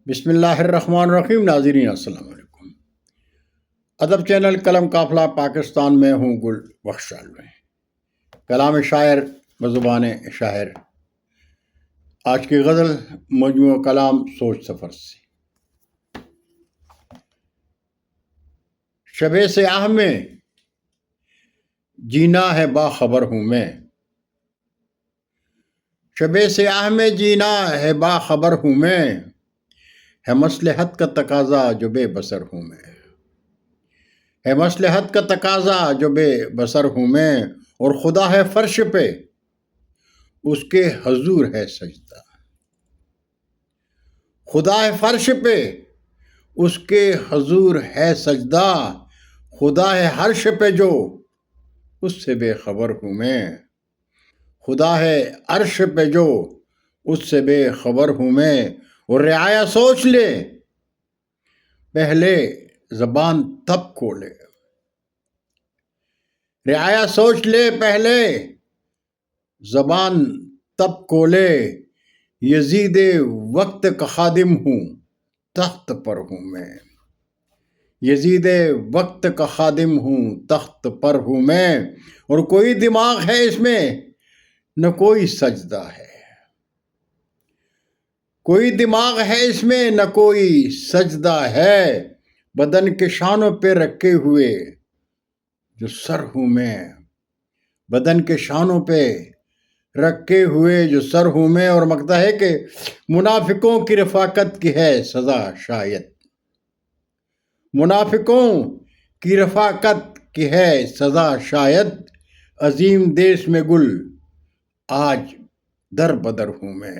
بسم اللہ الرحمن الرحیم. ناظرین السلام علیکم. ادب چینل قلم قافلہ پاکستان میں ہوں گل بخشال میں کلام شاعر بزبان شاعر. آج کی غزل مجموعہ کلام سوچ سفر سے. شب سیاہ میں جینا ہے باخبر ہوں میں. شب سیاہ میں جینا ہے باخبر ہوں میں. ہے مصلحت کا تقاضا جو بے بصر ہوں میں. ہے مصلحت کا تقاضا جو بے بصر ہوں میں. اور خدا ہے فرش پہ اس کے حضور ہے سجدہ. خدا ہے فرش پہ اس کے حضور ہے سجدہ. خدا ہے عرش پہ جو اس سے بے خبر ہوں میں. خدا ہے عرش پہ جو اس سے بے خبر ہوں میں. اور رعایا سوچ لے پہلے زبان تب کھولے. رعایا سوچ لے پہلے زبان تب کھولے. یزید وقت کا خادم ہوں تخت پر ہوں میں. یزید وقت کا خادم ہوں تخت پر ہوں میں. اور کوئی دماغ ہے اس میں نہ کوئی سجدہ ہے. کوئی دماغ ہے اس میں نہ کوئی سجدہ ہے. بدن کے شانوں پہ رکھے ہوئے جو سر ہوں میں. بدن کے شانوں پہ رکھے ہوئے جو سر ہوں میں. اور مکتا ہے کہ منافقوں کی رفاقت کی ہے سزا شاید. منافقوں کی رفاقت کی ہے سزا شاید. عظیم دیس میں گل آج در بدر ہوں میں.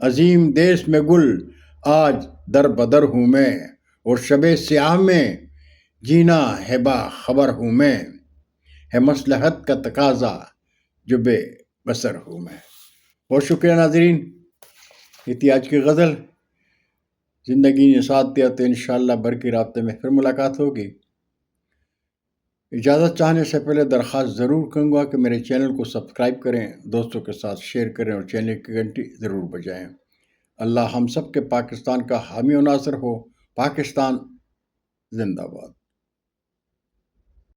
عظیم دیس میں گل آج در بدر ہوں میں. اور شب سیاہ میں جینا ہے باخبر ہوں میں. ہے مصلحت کا تقاضا جو بے بصر ہوں میں. بہت شکریہ ناظرین. یہ تھی آج کی غزل. زندگی نے ساتھ دیا تو انشاءاللہ برقی رابطے میں پھر ملاقات ہوگی. اجازت چاہنے سے پہلے درخواست ضرور کروں گا کہ میرے چینل کو سبسکرائب کریں، دوستوں کے ساتھ شیئر کریں اور چینل کی گھنٹی ضرور بجائیں. اللہ ہم سب کے پاکستان کا حامی و ناصر ہو. پاکستان زندہ باد.